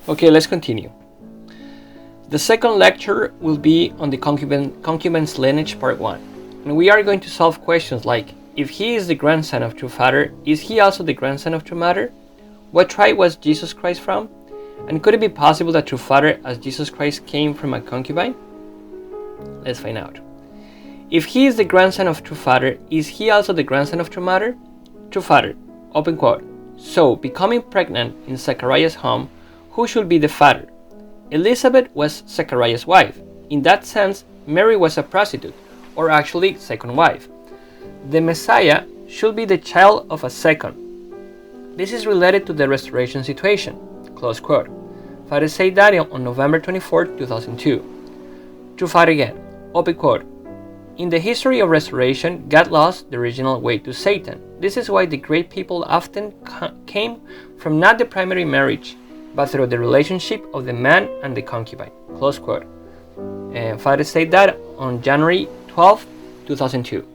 Okay, let's continue. The second lecture will be on the concubine's lineage part 1. And we are going to solve questions like, if he is the grandson of true father, is he also the grandson of true mother? What tribe was Jesus Christ from? And could it be possible that true father as Jesus Christ came from a concubine? Let's find out. If he is the grandson of true father, is he also the grandson of true mother? True father, open quote. So, becoming pregnant in Zechariah's home, who should be the father? Elizabeth was Zechariah's wife. In that sense, Mary was a prostitute, or actually second wife. The Messiah should be the child of a second. This is related to the restoration situation. Close quote. Father said that on November 24, 2002. True father again. Open quote. In the history of restoration, God lost the original way to Satan. This is why the great people often came from not the primary marriage, but through the relationship of the man and the concubine. Close quote. Father said that on January 12, 2002.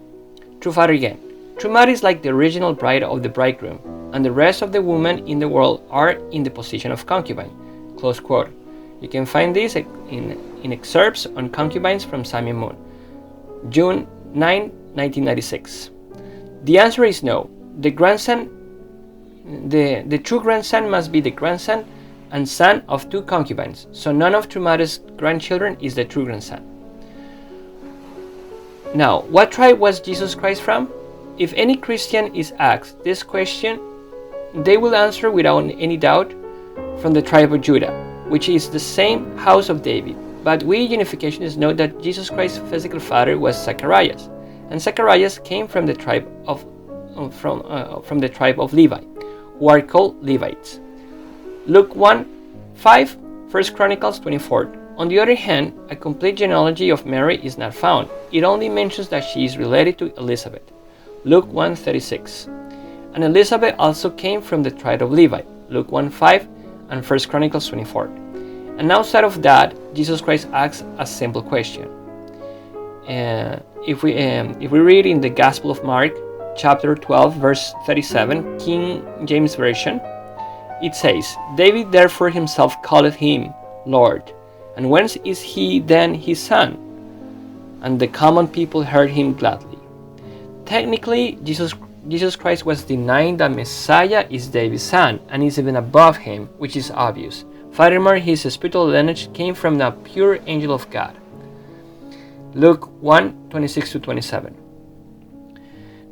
True father again. True mother is like the original bride of the bridegroom, and the rest of the women in the world are in the position of concubine. Close quote. You can find this in excerpts on concubines from Samuel Moon, June 9, 1996. The answer is no. The true grandson must be the grandson and son of two concubines, so none of true mother's grandchildren is the true grandson. Now, what tribe was Jesus Christ from? If any Christian is asked this question, they will answer without any doubt from the tribe of Judah, which is the same house of David. But we unificationists know that Jesus Christ's physical father was Zacharias, and Zacharias came from the tribe of Levi, who are called Levites. Luke 1:5, 1 Chronicles 24. On the other hand, a complete genealogy of Mary is not found. It only mentions that she is related to Elizabeth. Luke 1:36. And Elizabeth also came from the tribe of Levi. Luke 1:5 and 1 Chronicles 24. And outside of that, Jesus Christ asks a simple question. If we read in the Gospel of Mark, chapter 12, verse 37, King James Version, it says, David therefore himself calleth him Lord. And whence is he then his son? And the common people heard him gladly. Technically, Jesus Christ was denying that Messiah is David's son and is even above him, which is obvious. Furthermore, his spiritual lineage came from the pure angel of God. Luke 1:26-27.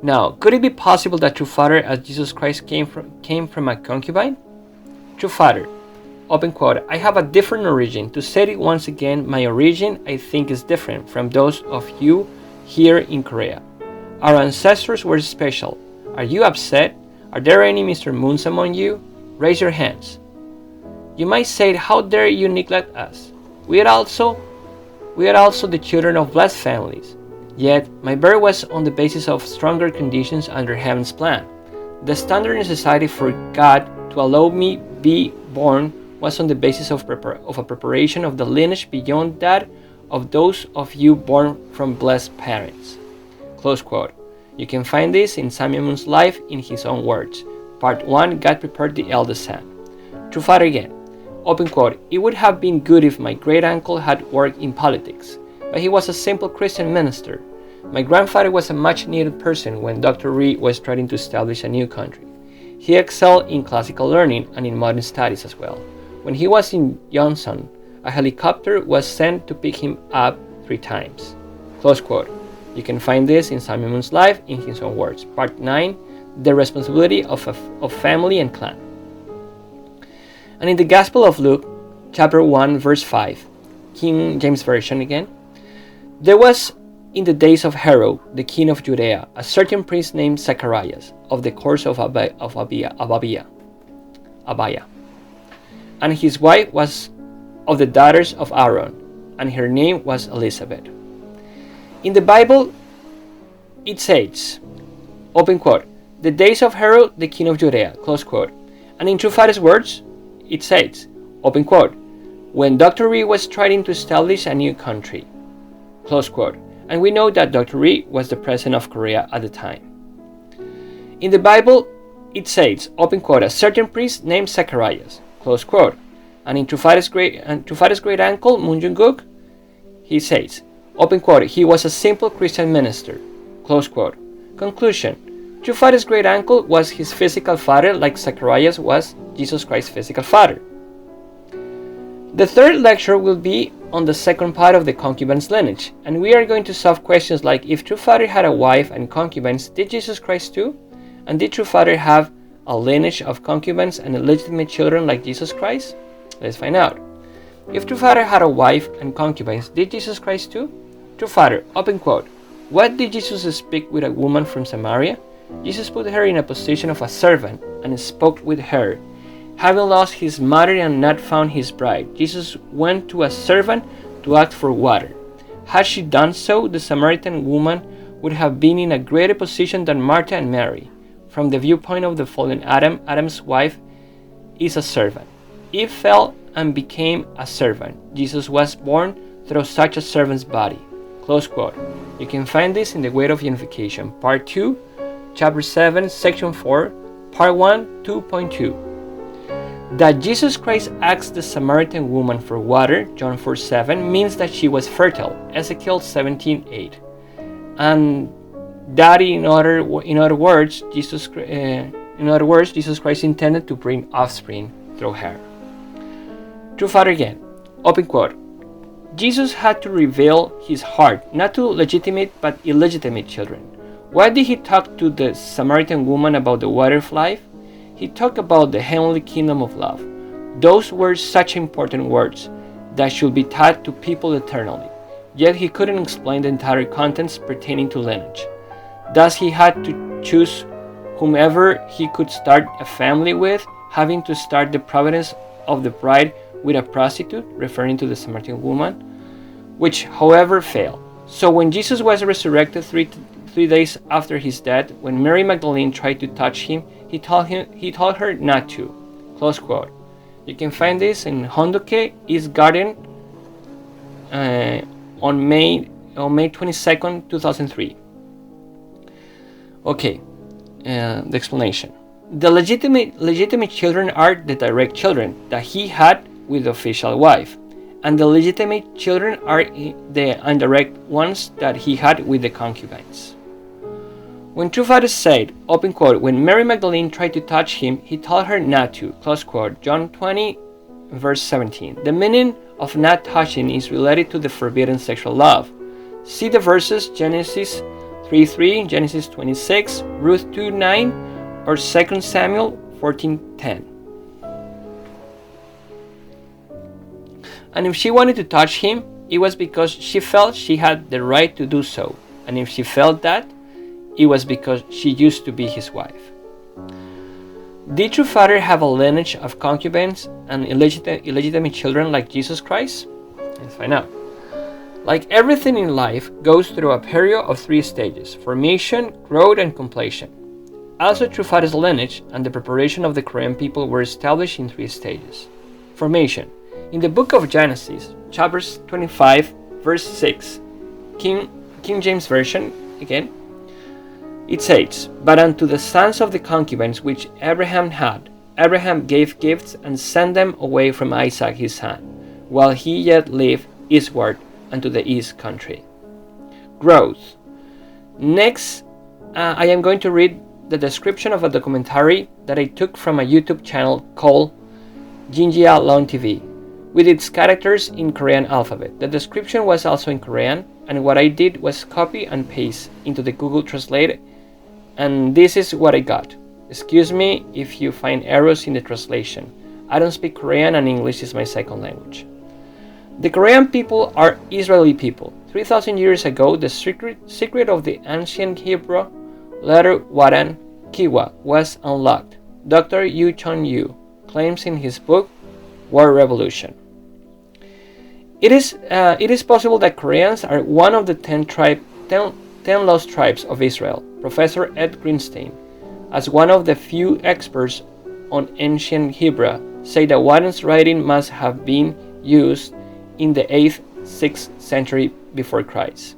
Now, could it be possible that true father as Jesus Christ came from a concubine? True father, open quote, I have a different origin. To say it once again, my origin I think is different from those of you here in Korea. Our ancestors were special. Are you upset? Are there any Mr. Moons among you? Raise your hands. You might say, how dare you neglect us? We are also the children of blessed families. Yet, my birth was on the basis of stronger conditions under heaven's plan. The standard in society for God to allow me be born was on the basis of a preparation of the lineage beyond that of those of you born from blessed parents. Close quote. You can find this in Samuel Moon's life in his own words. Part 1, God prepared the eldest son. True father again. Open quote, it would have been good if my great-uncle had worked in politics, but he was a simple Christian minister. My grandfather was a much-needed person when Dr. Ree was trying to establish a new country. He excelled in classical learning and in modern studies as well. When he was in Johnson, a helicopter was sent to pick him up 3 times. Close quote. You can find this in Samuel Moon's life in his own words. Part 9, the responsibility of family and clan. And in the Gospel of Luke, chapter 1, verse 5, King James Version again, there was in the days of Herod, the king of Judea, a certain priest named Zacharias, of the course of Abiah. And his wife was of the daughters of Aaron, and her name was Elizabeth. In the Bible, it says, open quote, the days of Herod, the king of Judea, close quote. And in True Father's words, it says, open quote, when Dr. Ree was trying to establish a new country, close quote. And we know that Dr. Ree was the president of Korea at the time. In the Bible, it says, open quote, a certain priest named Zacharias, close quote. And in Trufare's great uncle, Moon Jung-guk, he says, open quote, he was a simple Christian minister, close quote. Conclusion, Trufare's great uncle was his physical father like Zacharias was Jesus Christ's physical father. The third lecture will be on the second part of the concubine's lineage, and we are going to solve questions like if Trufare had a wife and concubines, did Jesus Christ too? And did Trufare have a lineage of concubines and illegitimate children like Jesus Christ? Let's find out. If Trufare had a wife and concubines, did Jesus Christ too? Trufare, open quote, what did Jesus speak with a woman from Samaria? Jesus put her in a position of a servant and spoke with her. Having lost his mother and not found his bride, Jesus went to a servant to ask for water. Had she done so, the Samaritan woman would have been in a greater position than Martha and Mary. From the viewpoint of the fallen Adam, Adam's wife is a servant. Eve fell and became a servant. Jesus was born through such a servant's body. Close quote. You can find this in The Weight of Unification, Part 2, Chapter 7, Section 4, Part 1, 2.2. That Jesus Christ asked the Samaritan woman for water, John 4:7, means that she was fertile, Ezekiel 17:8, and that in other words, Jesus Christ intended to bring offspring through her. Trufare again, open quote. Jesus had to reveal his heart, not to legitimate but illegitimate children. Why did he talk to the Samaritan woman about the water of life? He talked about the heavenly kingdom of love. Those were such important words that should be taught to people eternally. Yet he couldn't explain the entire contents pertaining to lineage. Thus he had to choose whomever he could start a family with, having to start the providence of the bride with a prostitute, referring to the Samaritan woman, which however failed. So when Jesus was resurrected three days after his death, when Mary Magdalene tried to touch him, he told her not to. Close quote. You can find this in Hondoke East Garden on May 22nd, 2003. Okay, the explanation. The legitimate children are the direct children that he had with the official wife, and the legitimate children are the indirect ones that he had with the concubines. When Trufare said, open quote, when Mary Magdalene tried to touch him, he told her not to, close quote, John 20, verse 17. The meaning of not touching is related to the forbidden sexual love. See the verses Genesis 3:3, Genesis 26, Ruth 2:9, or 2 Samuel 14:10. And if she wanted to touch him, it was because she felt she had the right to do so. And if she felt that, it was because she used to be his wife. Did Trufare have a lineage of concubines and illegitimate children like Jesus Christ? Let's find out. Like everything in life goes through a period of 3 stages: formation, growth, and completion. Also, Trufare's lineage and the preparation of the Korean people were established in 3 stages. Formation. In the book of Genesis, chapters 25, verse 6, King James Version, again, it says, but unto the sons of the concubines which Abraham had, Abraham gave gifts and sent them away from Isaac his son, while he yet lived eastward unto the east country. Growth. Next, I am going to read the description of a documentary that I took from a YouTube channel called Jinjia Long TV, with its characters in Korean alphabet. The description was also in Korean, and what I did was copy and paste into the Google Translate, and this is what I got. Excuse me if you find errors in the translation. I don't speak Korean and English is my second language. The Korean people are Israeli people. 3,000 years ago, the secret of the ancient Hebrew letter Wadang, Kiwa, was unlocked. Dr. Yu Chun-yu claims in his book, War Revolution. It is possible that Koreans are one of the 10 lost tribes of Israel. Professor Ed Greenstein, as one of the few experts on ancient Hebrew, say that Wadang's writing must have been used in the 8th, 6th century before Christ.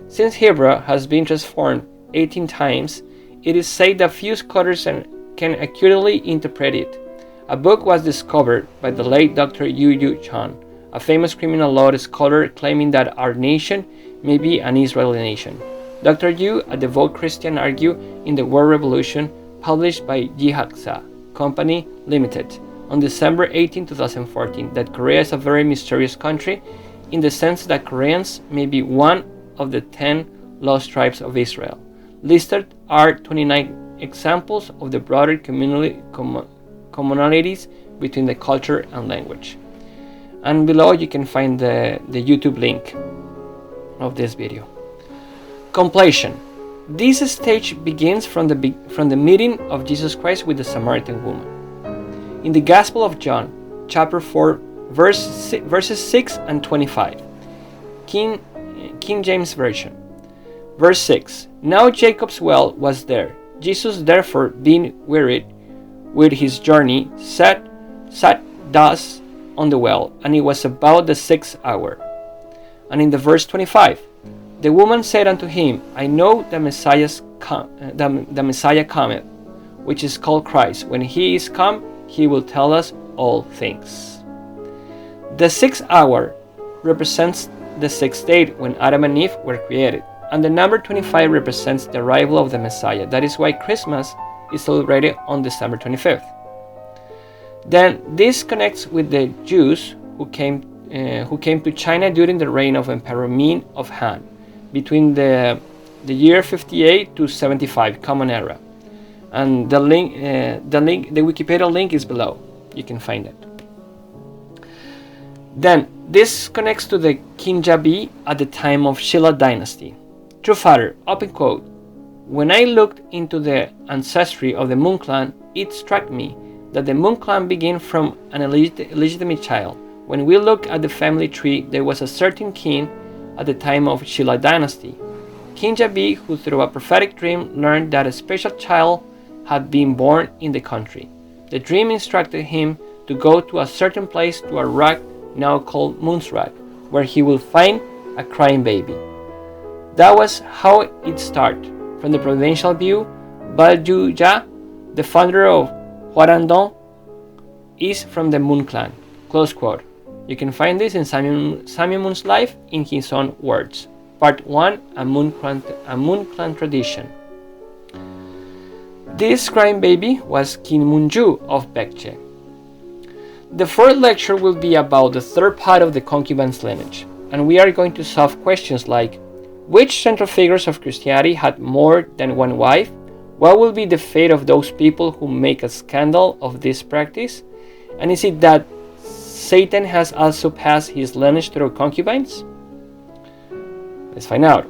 Since Hebrew has been transformed 18 times, it is said that few scholars can accurately interpret it. A book was discovered by the late Dr. Yu Chan, a famous criminal law scholar claiming that our nation may be an Israeli nation. Dr. Yu, a devout Christian, argued in The World Revolution, published by Jihadsa Company Limited, on December 18, 2014, that Korea is a very mysterious country in the sense that Koreans may be one of the 10 lost tribes of Israel. Listed are 29 examples of the broader commonalities between the culture and language. And below you can find the YouTube link of this video. Completion. This stage begins from the meeting of Jesus Christ with the Samaritan woman. In the Gospel of John, chapter 4, verses 6 and 25, King James Version. Verse 6. Now Jacob's well was there. Jesus, therefore, being wearied with his journey, sat thus on the well, and it was about the 6th hour. And in the verse 25, the woman said unto him, I know the Messiah cometh, which is called Christ. When he is come, he will tell us all things. The 6th hour represents the 6th day when Adam and Eve were created, and the number 25 represents the arrival of the Messiah. That is why Christmas is celebrated on December 25th. Then this connects with the Jews who came to China during the reign of Emperor Min of Han, between the year 58 to 75 Common Era. And the Wikipedia link is below. You can find it. Then this connects to the King Jabi at the time of Shilla dynasty. True Father, open quote, when I looked into the ancestry of the Moon clan, it struck me that the Moon clan began from an illegitimate child. When we look at the family tree, there was a certain king at the time of Shilla dynasty, King Jabi, who through a prophetic dream learned that a special child had been born in the country. The dream instructed him to go to a certain place, to a rock now called Moon's Rock, where he will find a crying baby. That was how it started. From the providential view, Baljuja, the founder of Wadang, is from the Moon clan. Close quote. You can find this in Samuel Moon's life in his own words. Part 1, a Moon clan tradition. This crying baby was King Munju of Baekje. The fourth lecture will be about the third part of the Concubine's lineage, and we are going to solve questions like, which central figures of Christianity had more than one wife? What will be the fate of those people who make a scandal of this practice? And is it that Satan has also passed his lineage through concubines? Let's find out.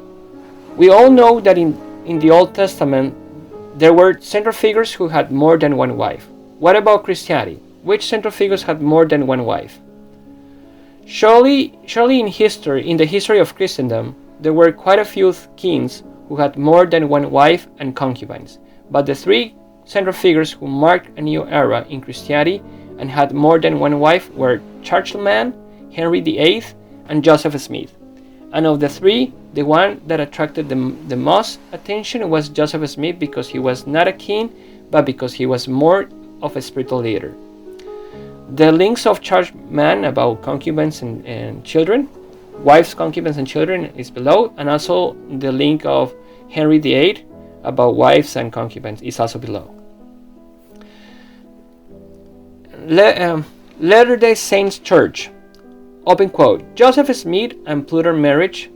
We all know that in the Old Testament there were central figures who had more than one wife. What about Christianity? Which central figures had more than one wife? Surely in the history of Christendom, there were quite a few kings who had more than one wife and concubines. But the three central figures who marked a new era in Christianity and had more than one wife were Charlemagne, Henry VIII, and Joseph Smith. And of the three, the one that attracted the most attention was Joseph Smith, because he was not a king, but because he was more of a spiritual leader. The links of Charlemagne about concubines and children, wives, concubines, and children is below, and also the link of Henry VIII about wives and concubines is also below. Latter-day Saints Church, open quote, Joseph Smith and Plural marriage.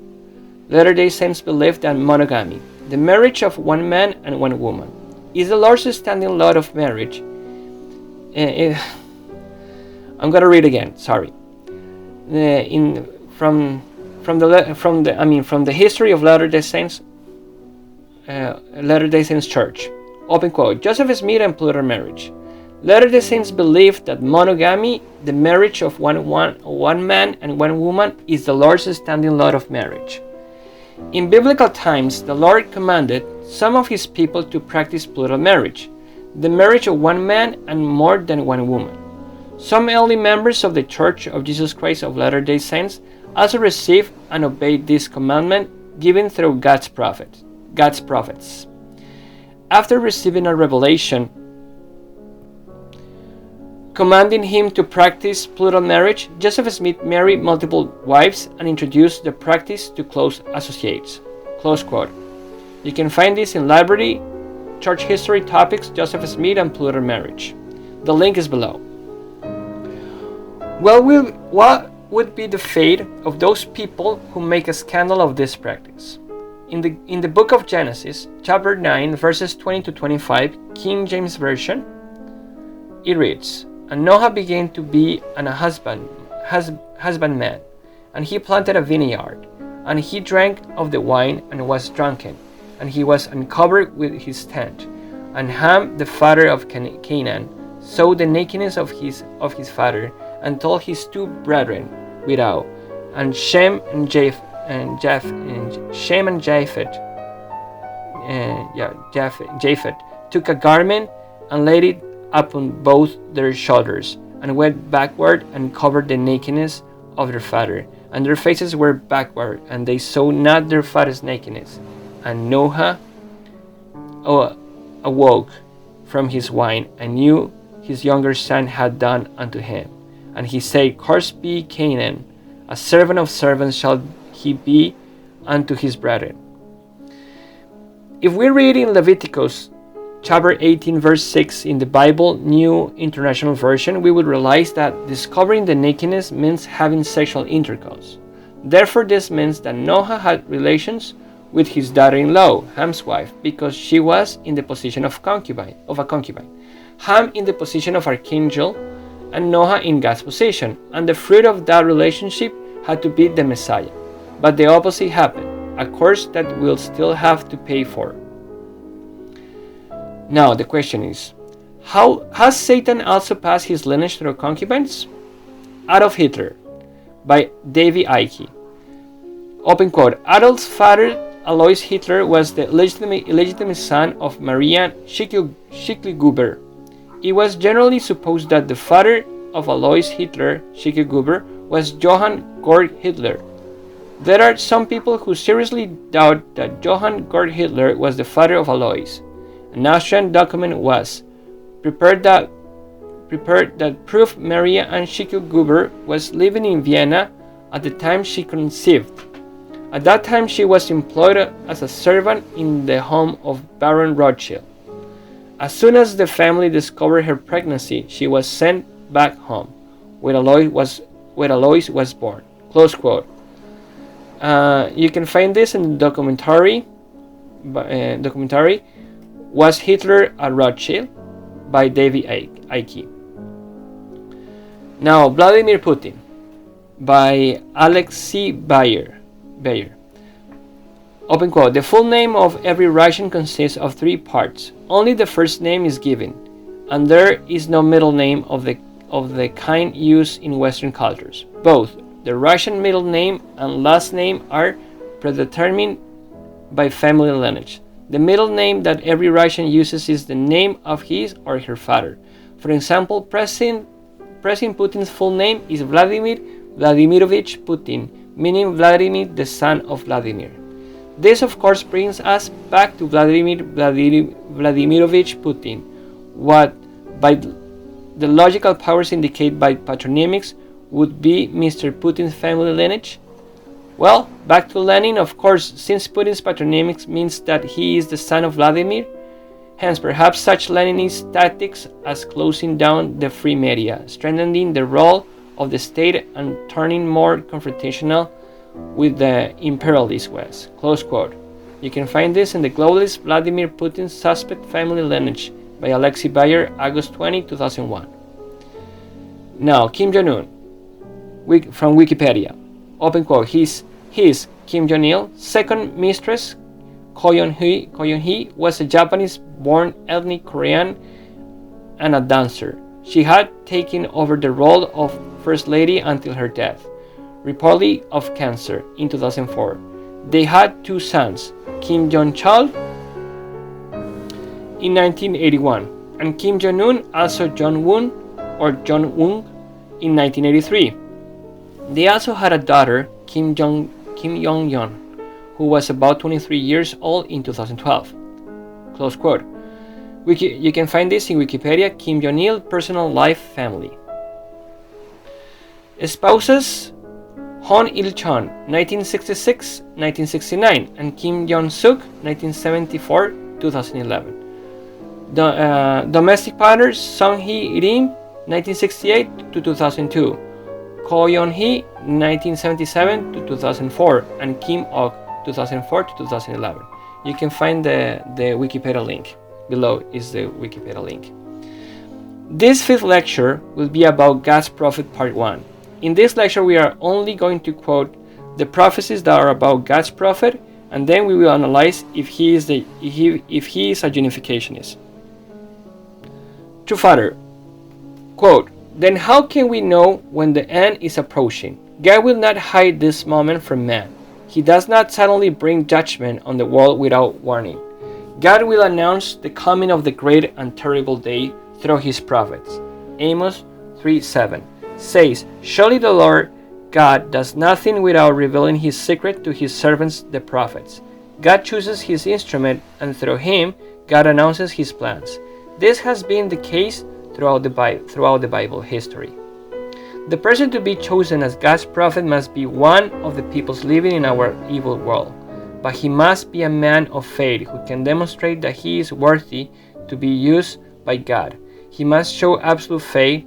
Latter-day Saints believe that monogamy, the marriage of one man and one woman, is the largest standing law of marriage. I'm gonna read again. Sorry. From the history of Latter-day Saints Church, open quote, Joseph Smith and Plural marriage. Latter-day Saints believe that monogamy, the marriage of one man and one woman, is the largest standing law of marriage. In biblical times, the Lord commanded some of his people to practice plural marriage, the marriage of one man and more than one woman. Some early members of the Church of Jesus Christ of Latter-day Saints also received and obeyed this commandment given through God's prophets. After receiving a revelation Commanding him to practice plural marriage, Joseph Smith married multiple wives and introduced the practice to close associates. Close quote. You can find this in library, church history topics, Joseph Smith and plural marriage. The link is below. Well, what would be the fate of those people who make a scandal of this practice? In the book of Genesis, chapter 9, verses 20 to 25, King James Version, it reads, "And Noah began to be a husbandman, and he planted a vineyard, and he drank of the wine and was drunken, and he was uncovered with his tent. And Ham, the father of Canaan, saw the nakedness of his father, and told his two brethren without, and Shem and Japheth took a garment and laid it upon both their shoulders, and went backward and covered the nakedness of their father, and their faces were backward, and they saw not their father's nakedness. And Noah awoke from his wine, and knew his younger son had done unto him. And he said, Cursed be Canaan, a servant of servants shall he be unto his brethren." If we read in Leviticus chapter 18 verse 6 in the Bible New International Version, we would realize that discovering the nakedness means having sexual intercourse. Therefore, this means that Noah had relations with his daughter-in-law, Ham's wife, because she was in the position of a concubine. Ham in the position of archangel, and Noah in God's position, and the fruit of that relationship had to be the Messiah. But the opposite happened, a curse that we'll still have to pay for. Now the question is, how has Satan also passed his lineage through concubines? Adolf Hitler, by David Icke. Open quote, Adolf's father, Alois Hitler, was the illegitimate son of Maria Schicklgruber. It was generally supposed that the father of Alois Hitler, Schicklgruber, was Johann Georg Hitler. There are some people who seriously doubt that Johann Georg Hitler was the father of Alois. An Austrian document was prepared that proved Maria Ann Schicklgruber was living in Vienna at the time she conceived. At that time, she was employed as a servant in the home of Baron Rothschild. As soon as the family discovered her pregnancy, she was sent back home, where Alois was born. Close quote. You can find this in the documentary Was Hitler a Rothschild? By David Icke. Now, Vladimir Putin, by Alexei Bayer. Open quote, "The full name of every Russian consists of 3 parts. Only the first name is given, and there is no middle name of the kind used in Western cultures. Both the Russian middle name and last name are predetermined by family lineage. The middle name that every Russian uses is the name of his or her father. For example, President Putin's full name is Vladimir Vladimirovich Putin, meaning Vladimir, the son of Vladimir. This, of course, brings us back to Vladimir Vladimirovich Putin, what by the logical powers indicate by patronymics would be Mr. Putin's family lineage. Well, back to Lenin, of course, since Putin's patronymics means that he is the son of Vladimir, hence perhaps such Leninist tactics as closing down the free media, strengthening the role of the state and turning more confrontational with the imperialist West. Close quote. You can find this in the globalist Vladimir Putin's Suspect Family Lineage by Alexei Bayer, August 20, 2001. Now, Kim Jong-un, from Wikipedia. Open quote, his Kim Jong-il's second mistress, Ko Yeon-hee, was a Japanese-born ethnic Korean and a dancer. She had taken over the role of First Lady until her death, reportedly of cancer, in 2004. They had 2 sons, Kim Jong-chol in 1981, and Kim Jong-un, also Jong-un or Jong-un, in 1983. They also had a daughter, Kim Yong-yeon, who was about 23 years old in 2012. Close quote. You can find this in Wikipedia, Kim Jong-il, Personal Life, Family. Spouses: Hon Il-chon, 1966-1969, and Kim Jong-suk, 1974-2011. Domestic partners: Song Hee-rim, 1968-2002, Ko Yeon-hee, 1977-2004, and Kim Ok, 2004-2011. You can find the Wikipedia link. Below is the Wikipedia link. This fifth lecture will be about God's prophet part 1. In this lecture we are only going to quote the prophecies that are about God's prophet, and then we will analyze if he is a unificationist. True Father, quote, "Then how can we know when the end is approaching? God will not hide this moment from man. He does not suddenly bring judgment on the world without warning. God will announce the coming of the great and terrible day through his prophets." Amos 3:7 says, "Surely the Lord God does nothing without revealing his secret to his servants the prophets. God chooses his instrument, and through him God announces his plans." This has been the case throughout the Bible history. The person to be chosen as God's prophet must be one of the peoples living in our evil world, but he must be a man of faith who can demonstrate that he is worthy to be used by God. He must show absolute faith.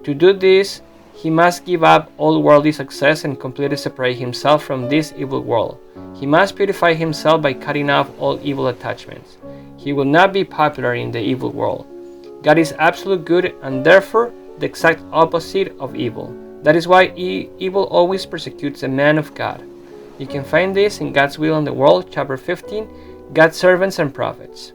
To do this, he must give up all worldly success and completely separate himself from this evil world. He must purify himself by cutting off all evil attachments. He will not be popular in the evil world. God is absolute good and therefore the exact opposite of evil. That is why evil always persecutes a man of God. You can find this in God's Will in the World, chapter 15, God's Servants and Prophets.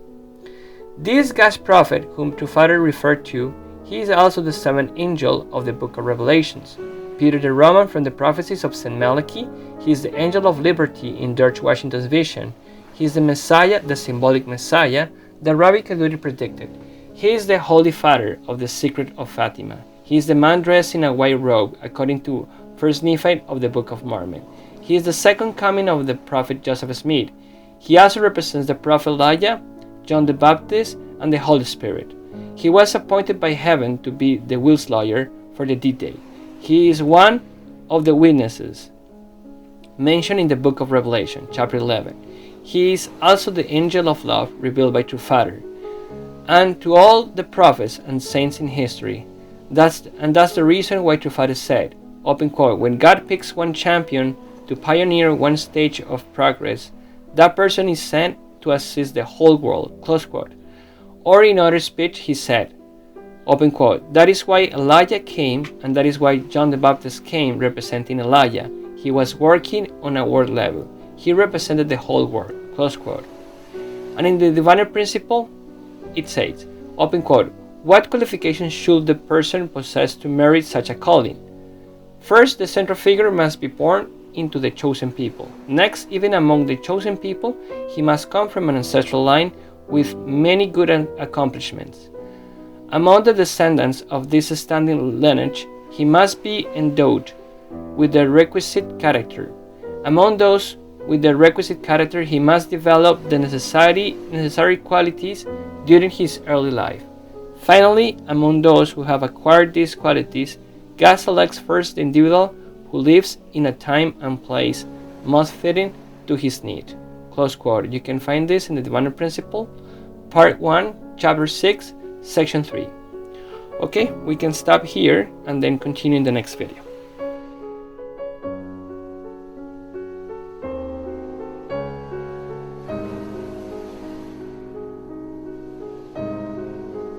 This God's prophet, whom True Father referred to, he is also the seventh angel of the book of Revelations. Peter the Roman from the prophecies of St. Malachi, he is the angel of liberty in George Washington's vision. He is the Messiah, the symbolic Messiah, that Rabbi Kaduri predicted. He is the Holy Father of the secret of Fatima. He is the man dressed in a white robe, according to 1 Nephi of the Book of Mormon. He is the second coming of the prophet Joseph Smith. He also represents the prophet Elijah, John the Baptist, and the Holy Spirit. He was appointed by heaven to be the Will's lawyer for the D-Day. He is one of the witnesses mentioned in the book of Revelation, chapter 11. He is also the angel of love revealed by True Father. And to all the prophets and saints in history, that's the reason why True Father said, open quote, "When God picks one champion to pioneer one stage of progress, that person is sent to assist the whole world," close quote. Or in other speech, he said, open quote, "That is why Elijah came, and that is why John the Baptist came representing Elijah. He was working on a world level. He represented the whole world," close quote. And in the Divine Principle, it says, open quote, "What qualifications should the person possess to merit such a calling? First, the central figure must be born into the chosen people. Next, even among the chosen people, he must come from an ancestral line with many good accomplishments. Among the descendants of this standing lineage, he must be endowed with the requisite character. Among those with the requisite character, he must develop the necessary qualities during his early life. Finally, among those who have acquired these qualities, God selects first the individual who lives in a time and place most fitting to his need." Close quote. You can find this in the Divine Principle, Part 1, Chapter 6, Section 3. Okay, we can stop here and then continue in the next video.